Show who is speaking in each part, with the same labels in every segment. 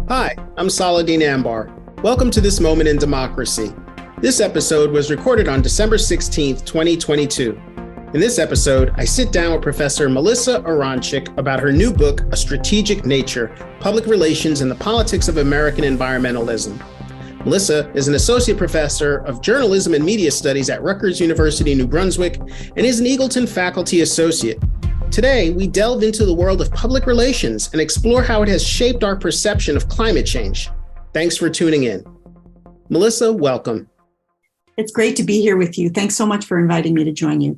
Speaker 1: Hi, I'm Saladin Ambar. Welcome to This Moment in Democracy. This episode was recorded on December 16th, 2022. In this episode, I sit down with Professor Melissa Aronczyk about her new book, A Strategic Nature, Public Relations and the Politics of American Environmentalism. Melissa is an associate professor of journalism and media studies at Rutgers University, New Brunswick, and is an Eagleton Faculty Associate. Today, we delve into the world of public relations and explore how it has shaped our perception of climate change. Thanks for tuning in. Melissa, welcome.
Speaker 2: It's great to be here with you. Thanks so much for inviting me to join you.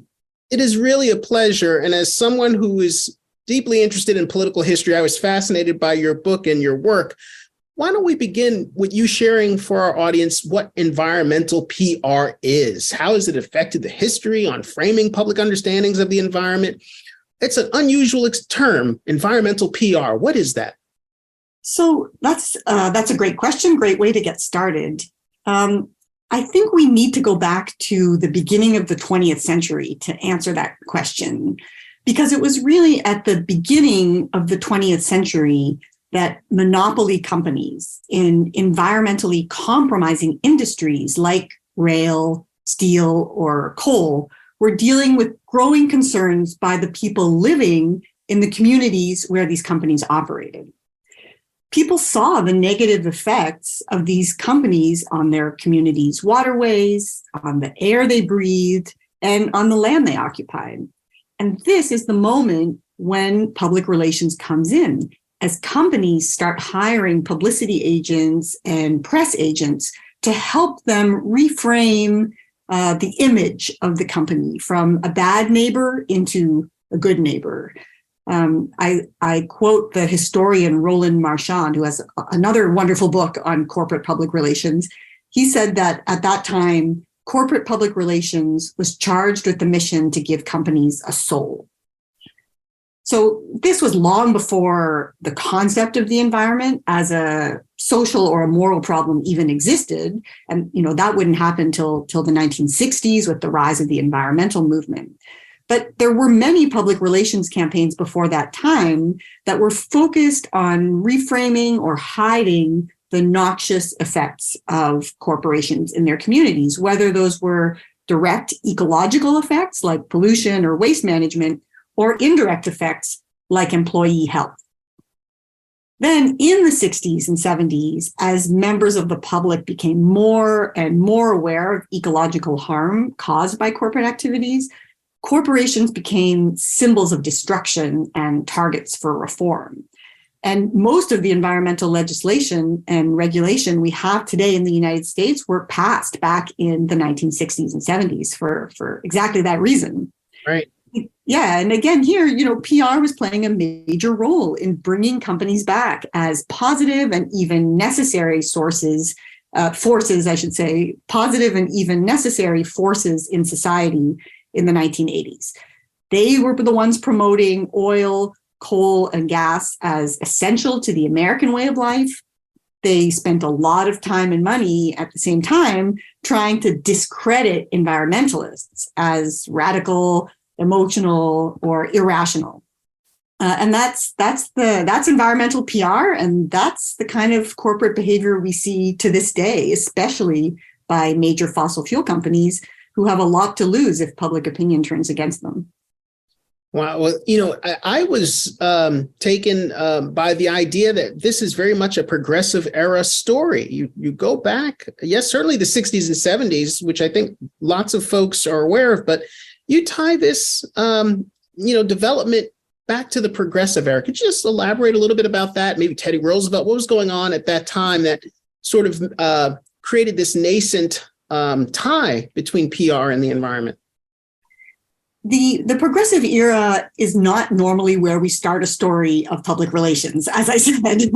Speaker 1: It is really a pleasure. And as someone who is deeply interested in political history, I was fascinated by your book and your work. Why don't we begin with you sharing for our audience what environmental PR is? How has it affected the history on framing public understandings of the environment? It's an unusual term, environmental PR. What is that?
Speaker 2: So that's a great question, great way to get started. I think we need to go back to the beginning of the 20th century to answer that question, because it was really at the beginning of the 20th century that monopoly companies in environmentally compromising industries like rail, steel, or coal were dealing with growing concerns by the people living in the communities where these companies operated. People saw the negative effects of these companies on their communities' waterways, on the air they breathed, and on the land they occupied. And this is the moment when public relations comes in, as companies start hiring publicity agents and press agents to help them reframe the image of the company from a bad neighbor into a good neighbor. I quote the historian Roland Marchand, who has another wonderful book on corporate public relations. He said that at that time, corporate public relations was charged with the mission to give companies a soul. So this was long before the concept of the environment as a social or a moral problem even existed. And, that wouldn't happen till the 1960s with the rise of the environmental movement. But there were many public relations campaigns before that time that were focused on reframing or hiding the noxious effects of corporations in their communities, whether those were direct ecological effects like pollution or waste management, or indirect effects like employee health. Then in the 60s and 70s, as members of the public became more and more aware of ecological harm caused by corporate activities, corporations became symbols of destruction and targets for reform. And most of the environmental legislation and regulation we have today in the United States were passed back in the 1960s and 70s for exactly that reason.
Speaker 1: Right.
Speaker 2: Yeah. And again, here, PR was playing a major role in bringing companies back as positive and even necessary forces, positive and even necessary forces in society in the 1980s. They were the ones promoting oil, coal, and gas as essential to the American way of life. They spent a lot of time and money at the same time trying to discredit environmentalists as radical, emotional, or irrational. And that's environmental PR, and that's the kind of corporate behavior we see to this day, especially by major fossil fuel companies who have a lot to lose if public opinion turns against them.
Speaker 1: Wow. Well, I was taken by the idea that this is very much a progressive era story. You go back, yes, certainly the 60s and 70s, which I think lots of folks are aware of, but you tie this, development back to the progressive era. Could you just elaborate a little bit about that? Maybe Teddy Roosevelt, what was going on at that time that sort of created this nascent tie between PR and the environment?
Speaker 2: The progressive era is not normally where we start a story of public relations, as I said,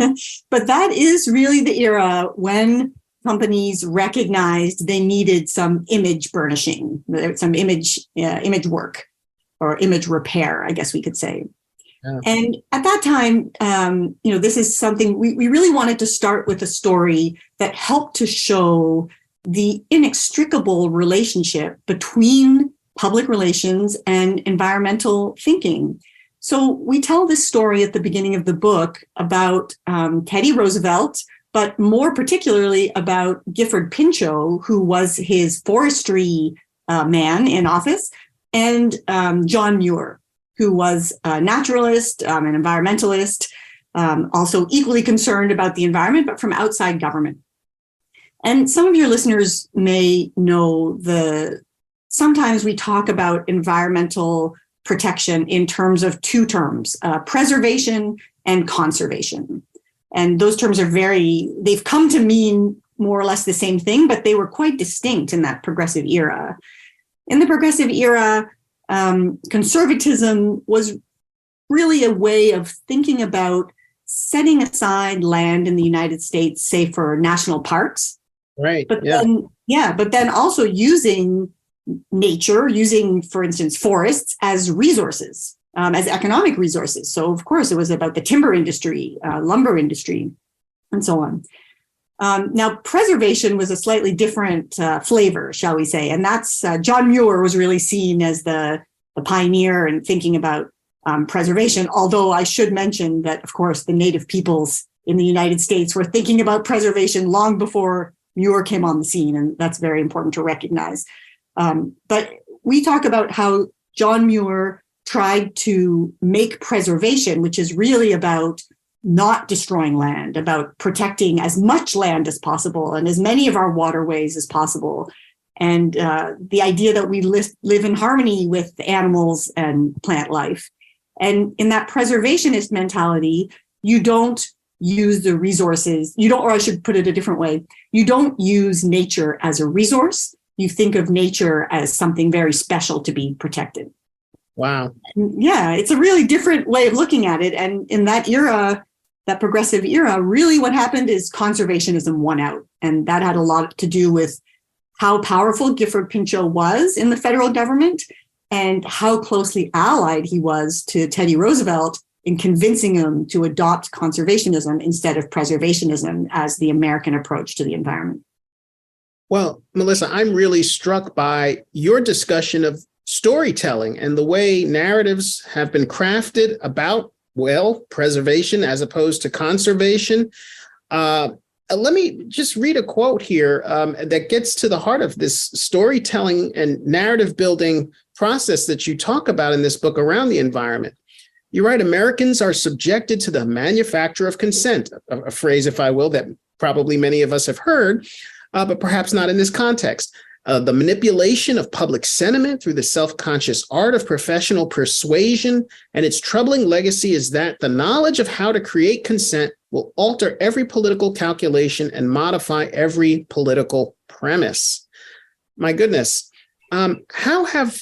Speaker 2: but that is really the era when companies recognized they needed some image burnishing, some image work or image repair, I guess we could say. Yeah. And at that time, this is something we really wanted to start with a story that helped to show the inextricable relationship between public relations and environmental thinking. So we tell this story at the beginning of the book about Teddy Roosevelt, but more particularly about Gifford Pinchot, who was his forestry man in office, and John Muir, who was a naturalist, an environmentalist, also equally concerned about the environment, but from outside government. And some of your listeners may know sometimes we talk about environmental protection in terms of two terms, preservation and conservation. And those terms they've come to mean more or less the same thing, but they were quite distinct in that progressive era. In the progressive era, conservatism was really a way of thinking about setting aside land in the United States, say for national parks.
Speaker 1: Right.
Speaker 2: But then also using nature, for instance, forests as resources, as economic resources. So, of course, it was about the timber industry, lumber industry, and so on. Now, preservation was a slightly different flavor, shall we say, and that's John Muir was really seen as the pioneer in thinking about preservation, although I should mention that, of course, the native peoples in the United States were thinking about preservation long before Muir came on the scene, and that's very important to recognize. But we talk about how John Muir tried to make preservation, which is really about not destroying land, about protecting as much land as possible and as many of our waterways as possible. And the idea that we live in harmony with animals and plant life. And in that preservationist mentality, you don't use the resources, or I should put it a different way, you don't use nature as a resource. You think of nature as something very special to be protected.
Speaker 1: Wow.
Speaker 2: Yeah, it's a really different way of looking at it. And in that era, that progressive era, really what happened is conservationism won out. And that had a lot to do with how powerful Gifford Pinchot was in the federal government and how closely allied he was to Teddy Roosevelt in convincing him to adopt conservationism instead of preservationism as the American approach to the environment.
Speaker 1: Well, Melissa, I'm really struck by your discussion of storytelling and the way narratives have been crafted about, preservation as opposed to conservation. Let me just read a quote here that gets to the heart of this storytelling and narrative building process that you talk about in this book around the environment. You write, Americans are subjected to the manufacture of consent, a phrase, if I will, that probably many of us have heard, but perhaps not in this context. The manipulation of public sentiment through the self-conscious art of professional persuasion, and its troubling legacy is that the knowledge of how to create consent will alter every political calculation and modify every political premise. My goodness. How have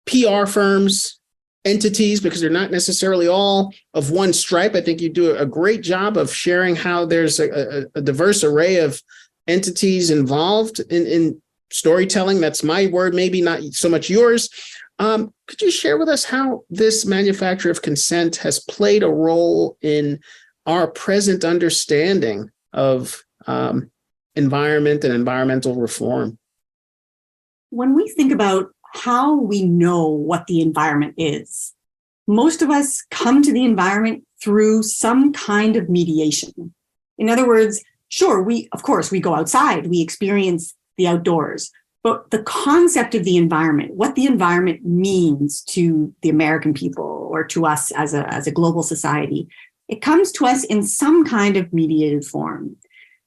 Speaker 1: PR firms, entities, because they're not necessarily all of one stripe. I think you do a great job of sharing how there's a diverse array of entities involved in storytelling. That's my word, maybe not so much yours. Could you share with us how this manufacture of consent has played a role in our present understanding of environment and environmental reform?
Speaker 2: When we think about how we know what the environment is, most of us come to the environment through some kind of mediation. In other words, sure, we go outside, we experience the outdoors, but the concept of the environment, what the environment means to the American people or to us as a global society, it comes to us in some kind of mediated form.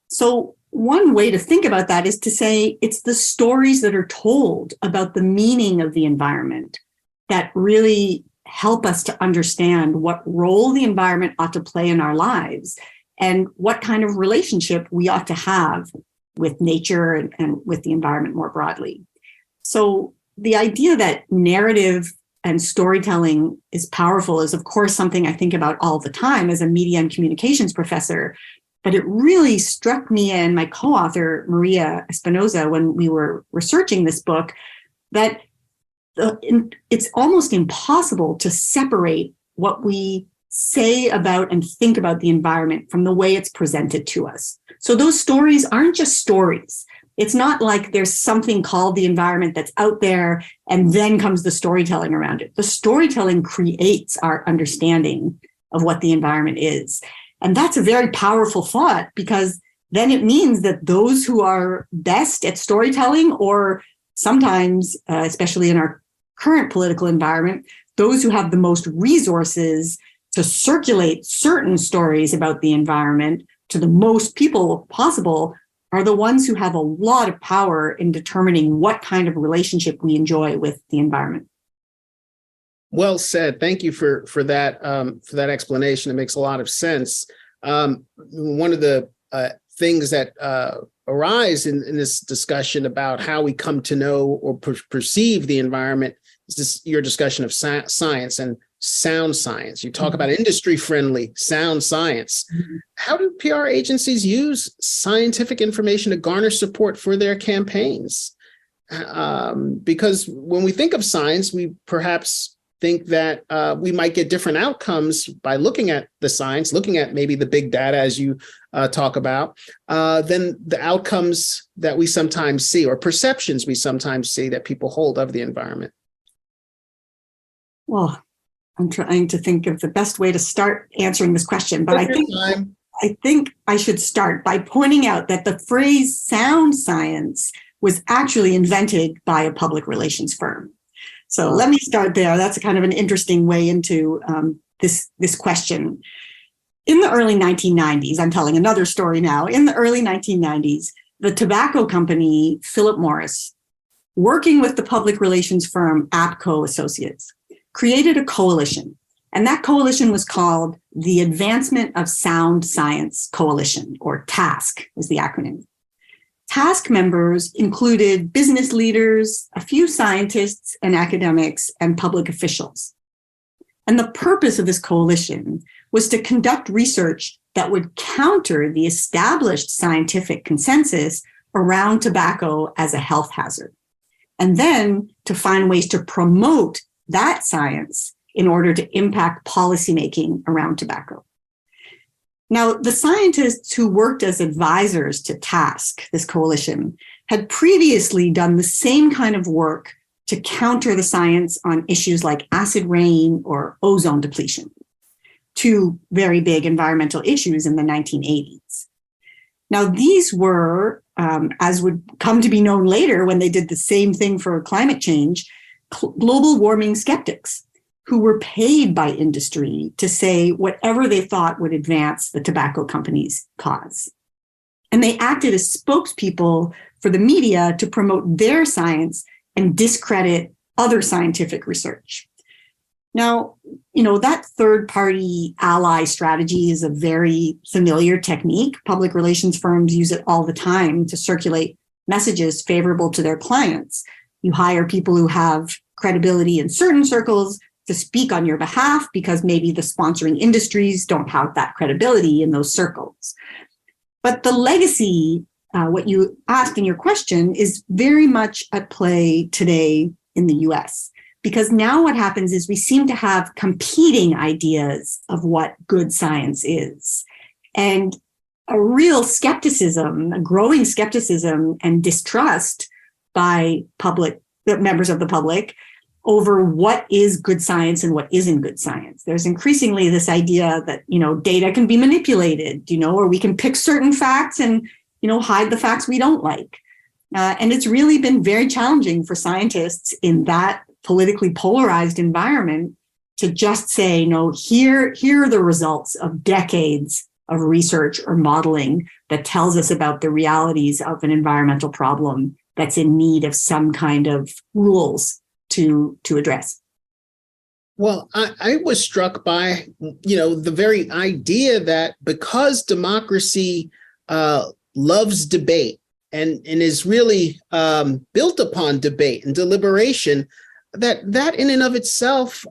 Speaker 2: So one way to think about that is to say it's the stories that are told about the meaning of the environment that really help us to understand what role the environment ought to play in our lives and what kind of relationship we ought to have with nature and with the environment more broadly. So the idea that narrative and storytelling is powerful is, of course, something I think about all the time as a media and communications professor. But it really struck me and my co-author, Maria Espinoza, when we were researching this book, that it's almost impossible to separate what we say about and think about the environment from the way it's presented to us. So those stories aren't just stories. It's not like there's something called the environment that's out there and then comes the storytelling around it. The storytelling creates our understanding of what the environment is. And that's a very powerful thought, because then it means that those who are best at storytelling, or sometimes, especially in our current political environment, those who have the most resources to circulate certain stories about the environment to the most people possible, are the ones who have a lot of power in determining what kind of relationship we enjoy with the environment.
Speaker 1: Well said. Thank you for that explanation. It makes a lot of sense. One of the things that arise in this discussion about how we come to know or perceive the environment is your discussion of science and sound science. You talk about industry-friendly sound science. How do PR agencies use scientific information to garner support for their campaigns? Because when we think of science, we perhaps think that we might get different outcomes by looking at the science, looking at maybe the big data, as you talk about, than the outcomes that we sometimes see, or perceptions we sometimes see that people hold of the environment.
Speaker 2: Well, I'm trying to think of the best way to start answering this question, but I think I should start by pointing out that the phrase sound science was actually invented by a public relations firm. So let me start there. That's kind of an interesting way into this question. In the early 1990s, I'm telling another story now. In the early 1990s, the tobacco company Philip Morris, working with the public relations firm APCO Associates, created a coalition. And that coalition was called the Advancement of Sound Science Coalition, or TASC is the acronym. TASC members included business leaders, a few scientists and academics, and public officials. And the purpose of this coalition was to conduct research that would counter the established scientific consensus around tobacco as a health hazard, and then to find ways to promote that science in order to impact policymaking around tobacco. Now, the scientists who worked as advisors to TASC, this coalition, had previously done the same kind of work to counter the science on issues like acid rain or ozone depletion, two very big environmental issues in the 1980s. Now, these were, as would come to be known later when they did the same thing for climate change, global warming skeptics who were paid by industry to say whatever they thought would advance the tobacco companies' cause. And they acted as spokespeople for the media to promote their science and discredit other scientific research. Now, that third-party ally strategy is a very familiar technique. Public relations firms use it all the time to circulate messages favorable to their clients. You hire people who have credibility in certain circles to speak on your behalf because maybe the sponsoring industries don't have that credibility in those circles. But the legacy, what you asked in your question, is very much at play today in the US. Because now what happens is we seem to have competing ideas of what good science is. And a real skepticism, a growing skepticism and distrust by members of the public over what is good science and what isn't good science. There's increasingly this idea that, data can be manipulated, or we can pick certain facts and, hide the facts we don't like. And it's really been very challenging for scientists in that politically polarized environment to just say, no, here are the results of decades of research or modeling that tells us about the realities of an environmental problem that's in need of some kind of rules to address.
Speaker 1: Well, I was struck by, the very idea that because democracy loves debate and is really built upon debate and deliberation, that in and of itself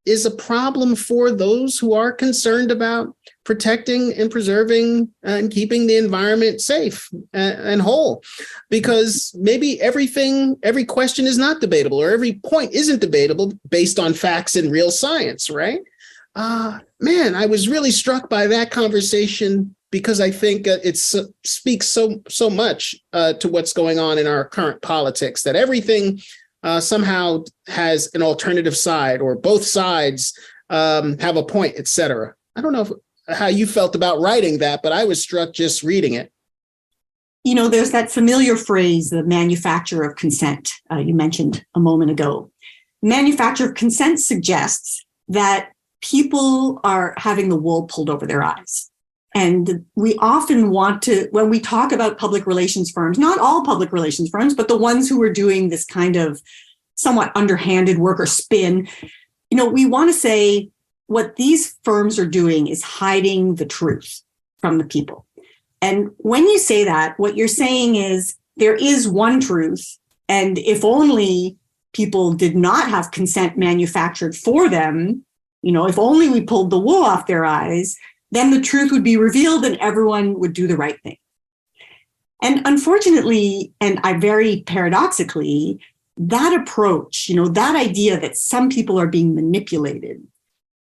Speaker 1: is a problem for those who are concerned about protecting and preserving and keeping the environment safe and whole. Because maybe every question is not debatable, or every point isn't debatable based on facts and real science, right? Man, I was really struck by that conversation because I think it speaks so much to what's going on in our current politics, that everything somehow has an alternative side, or both sides have a point, etc. I don't know how you felt about writing that, but I was struck just reading it.
Speaker 2: There's that familiar phrase, the manufacture of consent, you mentioned a moment ago. Manufacture of consent suggests that people are having the wool pulled over their eyes. And we often want to, when we talk about public relations firms, not all public relations firms, but the ones who are doing this kind of somewhat underhanded work or spin, we want to say what these firms are doing is hiding the truth from the people. And when you say that, what you're saying is there is one truth, and if only people did not have consent manufactured for them, if only we pulled the wool off their eyes, then the truth would be revealed and everyone would do the right thing. And unfortunately, and very paradoxically, that approach, that idea that some people are being manipulated,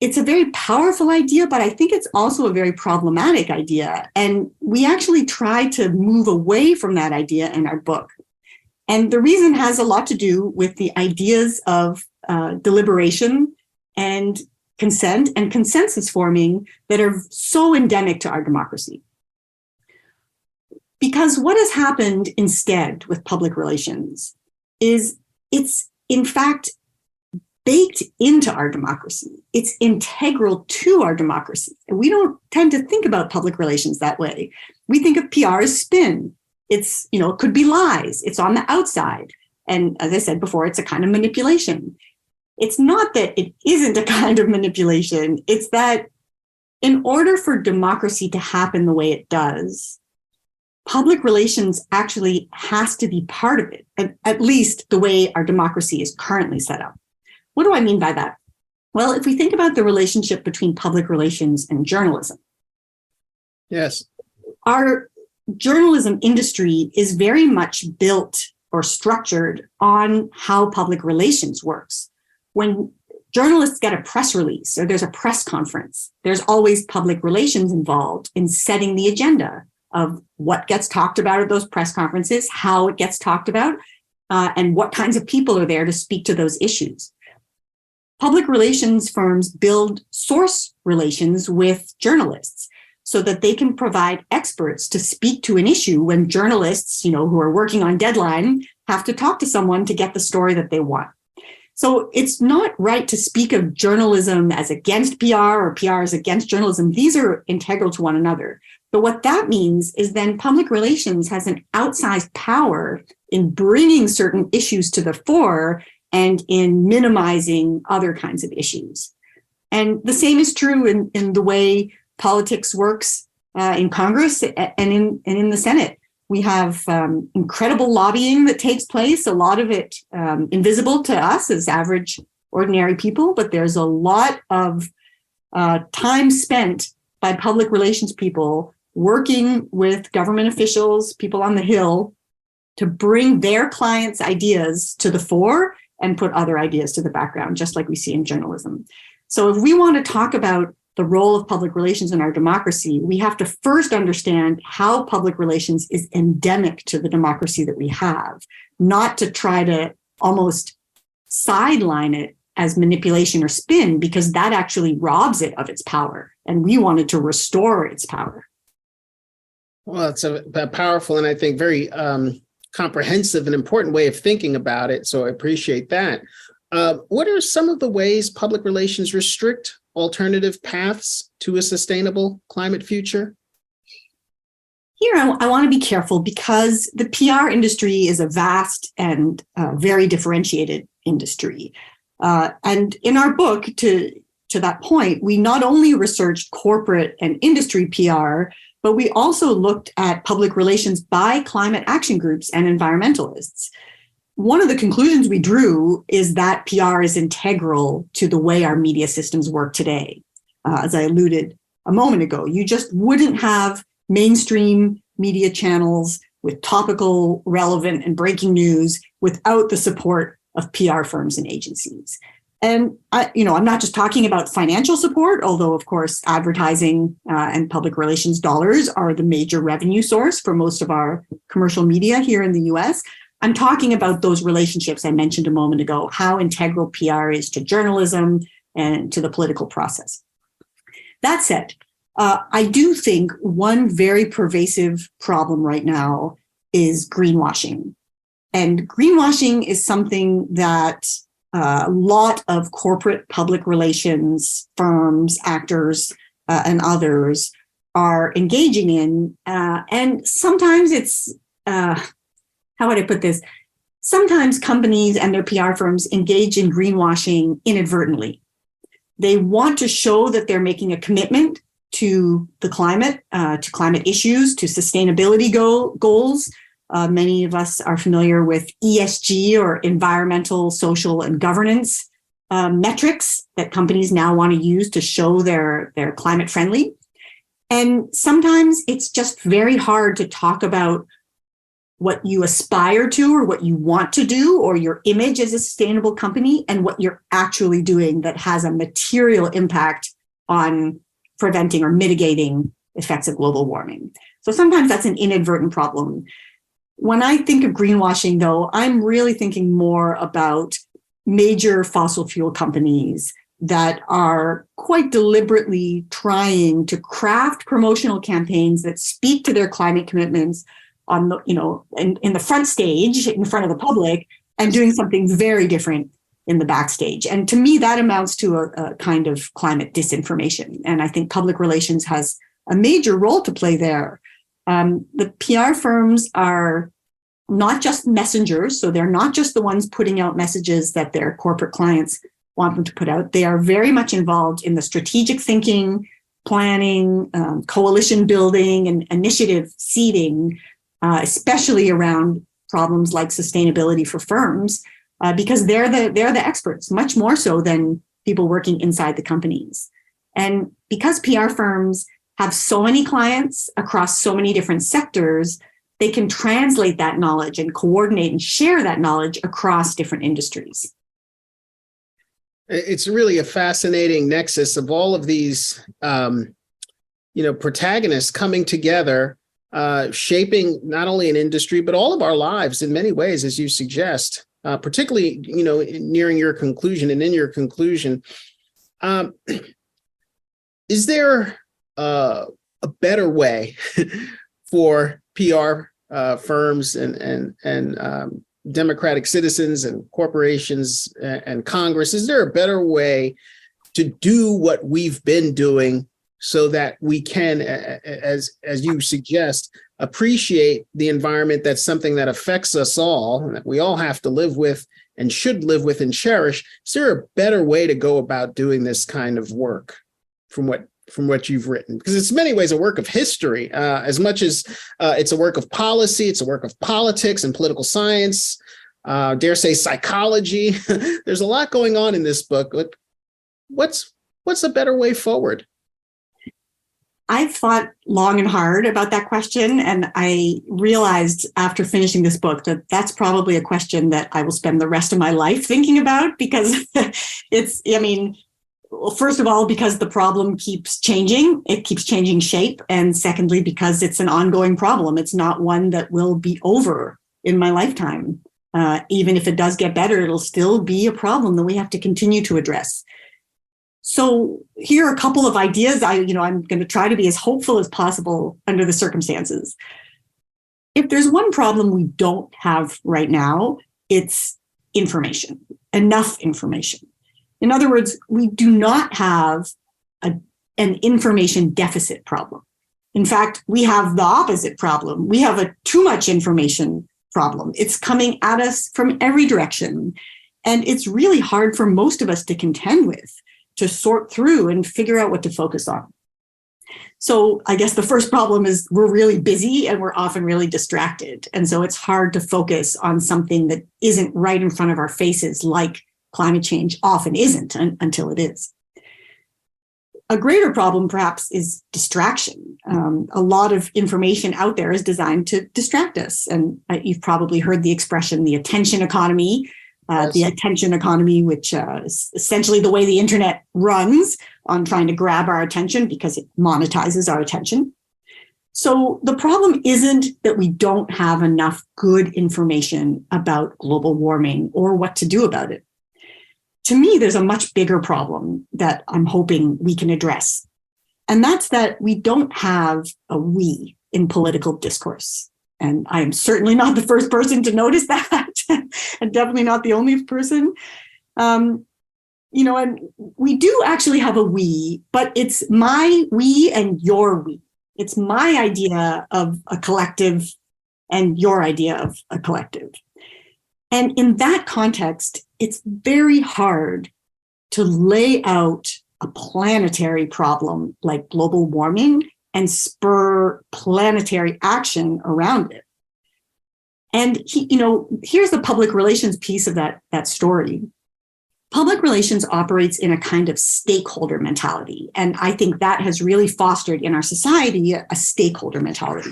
Speaker 2: it's a very powerful idea, but I think it's also a very problematic idea. And we actually try to move away from that idea in our book. And the reason has a lot to do with the ideas of deliberation and consent and consensus forming that are so endemic to our democracy. Because what has happened instead with public relations is it's in fact baked into our democracy. It's integral to our democracy. And we don't tend to think about public relations that way. We think of PR as spin. It's, it could be lies. It's on the outside. And as I said before, it's a kind of manipulation. It's not that it isn't a kind of manipulation. It's that in order for democracy to happen the way it does, public relations actually has to be part of it, at least the way our democracy is currently set up. What do I mean by that? Well, if we think about the relationship between public relations and journalism.
Speaker 1: Yes.
Speaker 2: Our journalism industry is very much built or structured on how public relations works. When journalists get a press release or there's a press conference, there's always public relations involved in setting the agenda of what gets talked about at those press conferences, how it gets talked about, and what kinds of people are there to speak to those issues. Public relations firms build source relations with journalists so that they can provide experts to speak to an issue when journalists, who are working on deadline, have to talk to someone to get the story that they want. So it's not right to speak of journalism as against PR or PR as against journalism. These are integral to one another. But what that means is then public relations has an outsized power in bringing certain issues to the fore and in minimizing other kinds of issues. And the same is true in the way politics works in Congress and in the Senate. We have incredible lobbying that takes place, a lot of it invisible to us as average, ordinary people, but there's a lot of time spent by public relations people working with government officials, people on the Hill, to bring their clients' ideas to the fore and put other ideas to the background, just like we see in journalism. So if we want to talk about the role of public relations in our democracy, we have to first understand how public relations is endemic to the democracy that we have, not to try to almost sideline it as manipulation or spin, because that actually robs it of its power. And we wanted to restore its power.
Speaker 1: Well, it's a powerful and I think very comprehensive and important way of thinking about it. So I appreciate that. What are some of the ways public relations restrict alternative paths to a sustainable climate future?
Speaker 2: Here, I want to be careful because the PR industry is a vast and very differentiated industry. And in our book, to that point, we not only researched corporate and industry PR, but we also looked at public relations by climate action groups and environmentalists. One of the conclusions we drew is that PR is integral to the way our media systems work today. As I alluded a moment ago, you just wouldn't have mainstream media channels with topical, relevant, and breaking news without the support of PR firms and agencies. And I'm not just talking about financial support, although of course advertising and public relations dollars are the major revenue source for most of our commercial media here in the US. I'm talking about those relationships I mentioned a moment ago, how integral PR is to journalism and to the political process. That said, I do think one very pervasive problem right now is greenwashing. And greenwashing is something that a lot of corporate public relations firms, actors, and others are engaging in. And sometimes it's, how would I put this? Sometimes companies and their PR firms engage in greenwashing inadvertently. They want to show that they're making a commitment to the climate, to climate issues, to sustainability goals. Many of us are familiar with ESG, or environmental, social, and governance metrics that companies now want to use to show they're climate friendly. And sometimes it's just very hard to talk about what you aspire to or what you want to do, or your image as a sustainable company, and what you're actually doing that has a material impact on preventing or mitigating effects of global warming. So sometimes that's an inadvertent problem. When I think of greenwashing, though, I'm really thinking more about major fossil fuel companies that are quite deliberately trying to craft promotional campaigns that speak to their climate commitments on the, in the front stage, in front of the public, and doing something very different in the backstage. And to me, that amounts to a kind of climate disinformation. And I think public relations has a major role to play there. The PR firms are not just messengers, so they're not just the ones putting out messages that their corporate clients want them to put out. They are very much involved in the strategic thinking, planning, coalition building, and initiative seeding, especially around problems like sustainability for firms, because they're the experts, much more so than people working inside the companies. And because PR firms have so many clients across so many different sectors, they can translate that knowledge and coordinate and share that knowledge across different industries.
Speaker 1: It's really a fascinating nexus of all of these, protagonists coming together, shaping not only an industry, but all of our lives in many ways, as you suggest, particularly, nearing your conclusion and in your conclusion. Is there a better way for PR firms and democratic citizens and corporations and Congress? Is there a better way to do what we've been doing so that we can, as you suggest, appreciate the environment? That's something that affects us all, and that we all have to live with and should live with and cherish. Is there a better way to go about doing this kind of work from what you've written? Because it's in many ways a work of history, as much as it's a work of policy, it's a work of politics and political science, dare say psychology. There's a lot going on in this book. What's a better way forward?
Speaker 2: I've thought long and hard about that question, and I realized after finishing this book that that's probably a question that I will spend the rest of my life thinking about, because well, first of all, because the problem keeps changing, it keeps changing shape. And secondly, because it's an ongoing problem. It's not one that will be over in my lifetime. Even if it does get better, it'll still be a problem that we have to continue to address. So here are a couple of ideas. I'm going to try to be as hopeful as possible under the circumstances. If there's one problem we don't have right now, it's information, enough information. In other words, we do not have an information deficit problem. In fact, we have the opposite problem. We have a too much information problem. It's coming at us from every direction. And it's really hard for most of us to contend with, to sort through and figure out what to focus on. So I guess the first problem is we're really busy and we're often really distracted. And so it's hard to focus on something that isn't right in front of our faces, like climate change often isn't until it is. A greater problem, perhaps, is distraction. A lot of information out there is designed to distract us. And you've probably heard the expression, the attention economy. the attention economy, which is essentially the way the internet runs on trying to grab our attention because it monetizes our attention. So the problem isn't that we don't have enough good information about global warming or what to do about it. To me, there's a much bigger problem that I'm hoping we can address. And that's that we don't have a we in political discourse. And I am certainly not the first person to notice that, and definitely not the only person. And we do actually have a we, but it's my we and your we. It's my idea of a collective and your idea of a collective. And in that context, it's very hard to lay out a planetary problem like global warming and spur planetary action around it. And here's the public relations piece of that story. Public relations operates in a kind of stakeholder mentality. And I think that has really fostered in our society a stakeholder mentality.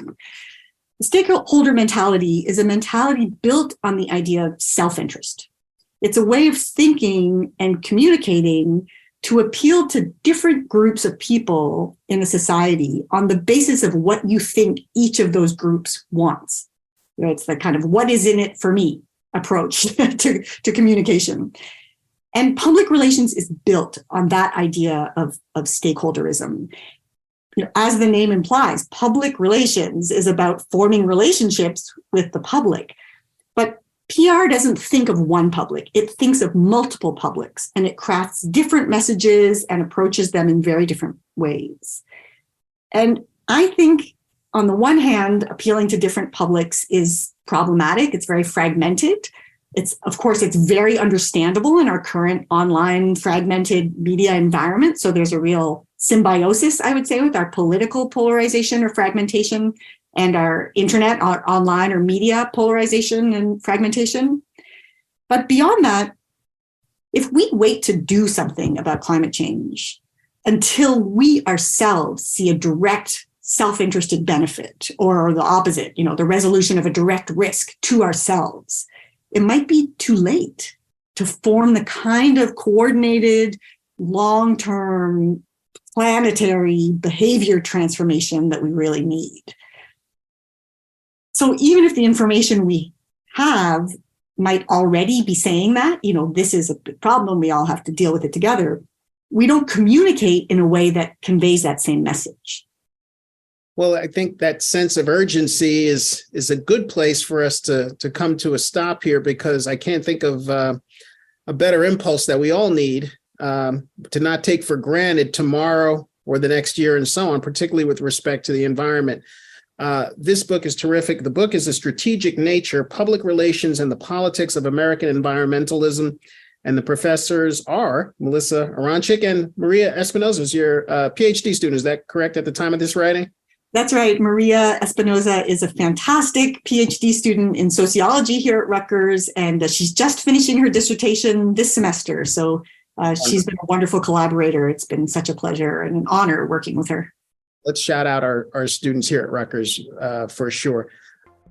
Speaker 2: The stakeholder mentality is a mentality built on the idea of self-interest. It's a way of thinking and communicating to appeal to different groups of people in a society on the basis of what you think each of those groups wants. It's the kind of what is in it for me approach to communication. And public relations is built on that idea of stakeholderism. As the name implies, public relations is about forming relationships with the public. But PR doesn't think of one public, it thinks of multiple publics, and it crafts different messages and approaches them in very different ways. And I think, on the one hand, appealing to different publics is problematic. It's very fragmented. Of course, it's very understandable in our current online fragmented media environment. So there's a real symbiosis, I would say, with our political polarization or fragmentation and our internet, our online or media polarization and fragmentation. But beyond that, if we wait to do something about climate change until we ourselves see a direct self-interested benefit, or the opposite, the resolution of a direct risk to ourselves, it might be too late to form the kind of coordinated, long-term, planetary behavior transformation that we really need. So even if the information we have might already be saying that, this is a big problem, we all have to deal with it together, we don't communicate in a way that conveys that same message.
Speaker 1: Well, I think that sense of urgency is a good place for us to come to a stop here, because I can't think of a better impulse that we all need to not take for granted tomorrow or the next year and so on, particularly with respect to the environment. This book is terrific. The book is A Strategic Nature, Public Relations and the Politics of American Environmentalism. And the professors are Melissa Aronczyk and Maria Espinosa, is your PhD student. Is that correct at the time of this writing?
Speaker 2: That's right. Maria Espinosa is a fantastic PhD student in sociology here at Rutgers, and she's just finishing her dissertation this semester. So she's been a wonderful collaborator. It's been such a pleasure and an honor working with her.
Speaker 1: Let's shout out our students here at Rutgers for sure.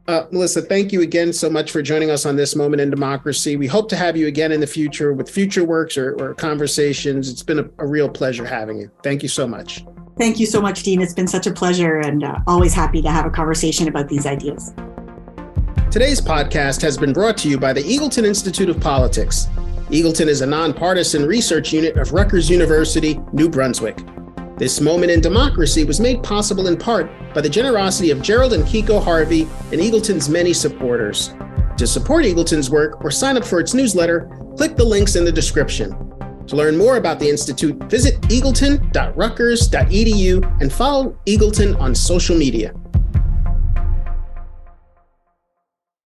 Speaker 1: Melissa, thank you again so much for joining us on This Moment in Democracy. We hope to have you again in the future with future works or conversations. It's been a real pleasure having you. Thank you so much.
Speaker 2: Thank you so much, Dean. It's been such a pleasure, and always happy to have a conversation about these ideas.
Speaker 1: Today's podcast has been brought to you by the Eagleton Institute of Politics. Eagleton is a nonpartisan research unit of Rutgers University, New Brunswick. This Moment in Democracy was made possible in part by the generosity of Gerald and Kiko Harvey and Eagleton's many supporters. To support Eagleton's work or sign up for its newsletter, click the links in the description. To learn more about the Institute, visit eagleton.rutgers.edu and follow Eagleton on social media.